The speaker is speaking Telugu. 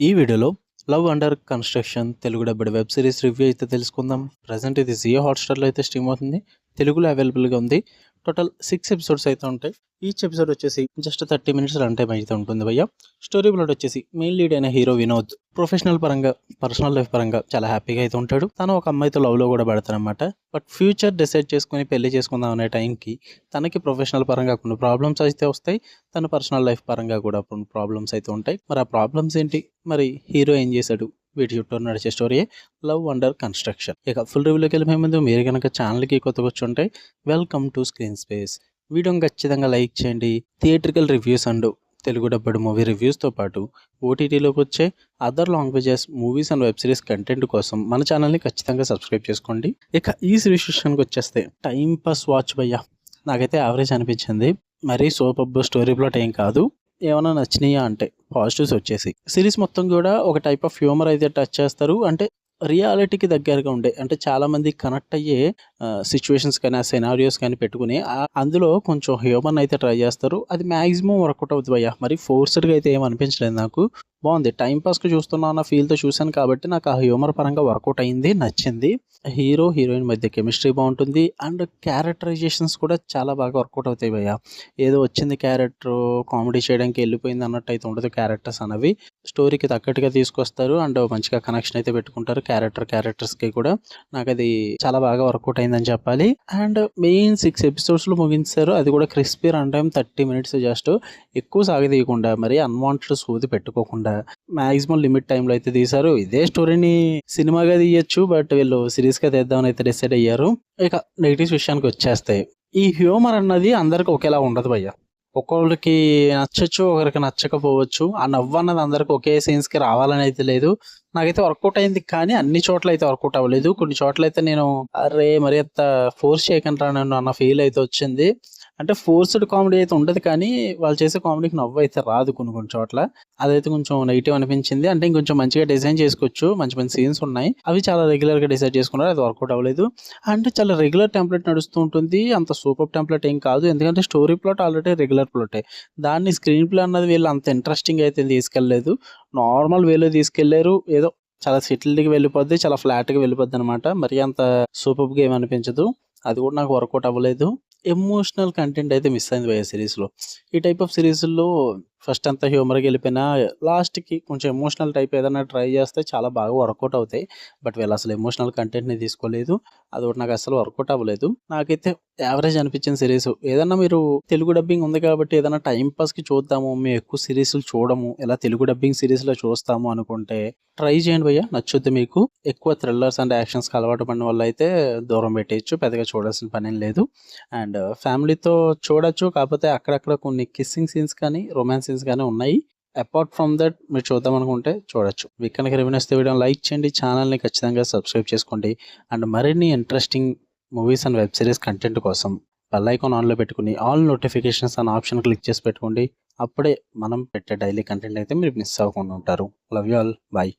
ఈ వీడియోలో love under construction Telugu డబ్బుడు web series review అయితే తెలుసుకుందాం. ప్రజెంట్ ఇది జియో హాట్‌స్టార్‌లో అయితే స్ట్రీమ్ అవుతుంది. తెలుగులో అవైలబుల్‌గా ఉంది. టోటల్ 6 ఎపిసోడ్స్ అయితే ఉంటాయి. ఈచ్ ఎపిసోడ్ వచ్చేసి జస్ట్ 30 మినిట్స్ రన్ టైమ్ అయితే ఉంటుంది భయ్య. స్టోరీ ప్లాట్ వచ్చేసి మెయిన్ లీడ్ అయిన హీరో వినోద్ ప్రొఫెషనల్ పరంగా, పర్సనల్ లైఫ్ పరంగా చాలా హ్యాపీగా అయితే ఉంటాడు. తను ఒక అమ్మాయితో లవ్‌లో కూడా పడతాడనమాట. బట్ ఫ్యూచర్ డిసైడ్ చేసుకొని పెళ్లి చేసుకుందాం అనే టైంకి తనకి ప్రొఫెషనల్ పరంగా కొన్ని ప్రాబ్లమ్స్ అయితే వస్తాయి. తన పర్సనల్ లైఫ్ పరంగా కూడా కొన్ని ప్రాబ్లమ్స్ అయితే ఉంటాయి. మరి ఆ ప్రాబ్లమ్స్ ఏంటి? మరి హీరో ఏం చేశాడు? వీటి చుట్టూ నడిచే స్టోరీయే లవ్ అండర్ కన్స్ట్రక్షన్. ఇక ఫుల్ రివ్యూలోకి వెళ్ళే ముందు మీరు కనుక ఛానల్కి కొత్తగా వచ్చుంటే వెల్కమ్ టు స్క్రీన్ స్పేస్. వీడియోని ఖచ్చితంగా లైక్ చేయండి. Theatrical reviews and Telugu dubbed movie రివ్యూస్తో పాటు ఓటీటీలోకి వచ్చే other languages movies and web series content కోసం మన ఛానల్ని ఖచ్చితంగా సబ్స్క్రైబ్ చేసుకోండి. ఇక ఈ సిరీస్ విషయానికి వచ్చేస్తే టైం పాస్ వాచ్ భయ్యా, నాకైతే యావరేజ్ అనిపించింది. మరీ సూపర్ స్టోరీ ప్లాట్ ఏం కాదు. ఏమైనా నచ్చినాయా అంటే పాజిటివ్స్ వచ్చేసి సిరీస్ మొత్తం కూడా ఒక టైప్ ఆఫ్ హ్యూమర్ అయితే టచ్ చేస్తారు. అంటే రియాలిటీకి దగ్గరగా ఉండే, అంటే చాలా మంది కనెక్ట్ అయ్యే సిచ్యువేషన్స్ కానీ ఆ సినారియోస్ కానీ పెట్టుకుని అందులో కొంచెం హ్యూమర్ అయితే ట్రై చేస్తారు. అది మ్యాక్సిమం వర్కౌట్ అవుతుంది భయ్యా. మరి ఫోర్స్డ్గా అయితే ఏం అనిపించలేదు నాకు. బాగుంది, టైంపాస్కి చూస్తున్నా అన్న ఫీల్తో చూశాను కాబట్టి నాకు ఆ హ్యూమర్ పరంగా వర్కౌట్ అయింది, నచ్చింది. హీరో హీరోయిన్ మధ్య కెమిస్ట్రీ బాగుంటుంది అండ్ క్యారెక్టరైజేషన్స్ కూడా చాలా బాగా వర్కౌట్ అవుతాయి భయ్య. ఏదో వచ్చింది క్యారెక్టర్ కామెడీ చేయడానికి వెళ్ళిపోయింది అన్నట్టు అయితే ఉండదు. క్యారెక్టర్స్ అనేవి స్టోరీకి తగ్గట్టుగా తీసుకొస్తారు అండ్ మంచిగా కనెక్షన్ అయితే పెట్టుకుంటారు క్యారెక్టర్స్కి కూడా. నాకు అది చాలా బాగా వర్కౌట్ అయిందని చెప్పాలి. అండ్ మెయిన్ 6 ఎపిసోడ్స్లో ముగించారు. అది కూడా crispy run time 30 minutes. Just ఎక్కువ సాగదీయకుండా మరి అన్వాంటెడ్ సోది పెట్టుకోకుండా మాక్సిమం లిమిట్ టైంలో అయితే తీశారు. ఇదే స్టోరీని సినిమాగా తీయచ్చు, బట్ వీళ్ళు సిరీస్గా తీద్దామని అయితే డిసైడ్ అయ్యారు. ఇక నెగిటివ్స్ విషయానికి వచ్చేస్తే ఈ హ్యూమర్ అన్నది అందరికి ఒకేలా ఉండదు భయ్య. ఒక్కొక్కరికి నచ్చచ్చు, ఒకరికి నచ్చకపోవచ్చు. ఆ నవ్వు అన్నది అందరికి ఒకే సీన్స్కి రావాలని అయితే లేదు. నాకైతే వర్కౌట్ అయింది కానీ అన్ని చోట్ల అయితే వర్కౌట్ అవ్వలేదు. కొన్ని చోట్ల అయితే నేను అరే మరి అంత ఫోర్స్ చేయకుండా నన్ను అన్న ఫీల్ అయితే వచ్చింది. అంటే ఫోర్స్డ్ కామెడీ అయితే ఉండదు కానీ వాళ్ళు చేసే కామెడీకి నవ్వు అయితే రాదు కొన్ని చోట్ల. అదైతే కొంచెం నెగిటివ్ అనిపించింది. అంటే ఇంకొంచెం మంచిగా డిజైన్ చేసుకోవచ్చు. మంచి మంచి సీన్స్ ఉన్నాయి, అవి చాలా రెగ్యులర్గా డిసైడ్ చేసుకున్నారు. అది వర్కౌట్ అవ్వలేదు. అంటే చాలా రెగ్యులర్ టెంప్లెట్ నడుస్తూ ఉంటుంది. అంత సూపర్ టెంప్లెట్ ఏం కాదు, ఎందుకంటే స్టోరీ ప్లాట్ ఆల్రెడీ రెగ్యులర్ ప్లాటే. దాన్ని స్క్రీన్ ప్లే అన్నది వీళ్ళు అంత ఇంట్రెస్టింగ్ అయితే తీసుకెళ్ళలేదు. నార్మల్ వేలో తీసుకెళ్లారు. ఏదో చాలా సెటిల్డ్గా వెళ్ళిపోద్ది, చాలా ఫ్లాట్గా వెళ్ళిపోద్ది అనమాట. మరి అంత సూపర్గా ఏమనిపించదు. అది కూడా నాకు వర్కౌట్ అవ్వలేదు. ఎమోషనల్ కంటెంట్ అయితే మిస్ అయింది భయ్య సిరీస్లో. ఈ టైప్ ఆఫ్ సిరీస్లో ఫస్ట్ అంతా హ్యూమర్కి వెళ్ళిపోయినా లాస్ట్కి కొంచెం ఎమోషనల్ టైప్ ఏదైనా ట్రై చేస్తే చాలా బాగా వర్కౌట్ అవుతాయి. బట్ వీళ్ళు అసలు ఎమోషనల్ కంటెంట్ని తీసుకోలేదు. అది ఒకటి నాకు అసలు వర్కౌట్ అవ్వలేదు. నాకైతే యావరేజ్ అనిపించిన సిరీస్. ఏదన్నా మీరు తెలుగు డబ్బింగ్ ఉంది కాబట్టి ఏదైనా టైంపాస్కి చూద్దాము, మేము ఎక్కువ సిరీస్లు చూడము, ఇలా తెలుగు డబ్బింగ్ సిరీస్లో చూస్తాము అనుకుంటే ట్రై చేయండి భయ్య, నచ్చుద్ది మీకు. ఎక్కువ థ్రిల్లర్స్ అండ్ యాక్షన్స్కి అలవాటు పడిన వల్ల అయితే దూరం పెట్టేయచ్చు, పెద్దగా చూడాల్సిన పని ఏం లేదు. అండ్ ఫ్యామిలీతో చూడొచ్చు, కాకపోతే అక్కడక్కడ కొన్ని కిస్సింగ్ సీన్స్ కానీ రొమాన్స్ సీన్స్ కానీ ఉన్నాయి. అపార్ట్ ఫ్రమ్ దట్ మీరు చూద్దాం అనుకుంటే చూడొచ్చు. మీకు కనుక రివ్యూ నచ్చితే వీడియోని లైక్ చేయండి, ఛానల్ని ఖచ్చితంగా సబ్స్క్రైబ్ చేసుకోండి. అండ్ మరిన్ని interesting movies and web series content కోసం బెల్ ఐకాన్ ఆన్లో పెట్టుకుని ఆల్ నోటిఫికేషన్స్ అన్న ఆప్షన్ క్లిక్ చేసి పెట్టుకోండి. అప్పుడే మనం పెట్టే డైలీ కంటెంట్ అయితే మీరు మిస్ అవ్వకుండా ఉంటారు. Love you all, bye.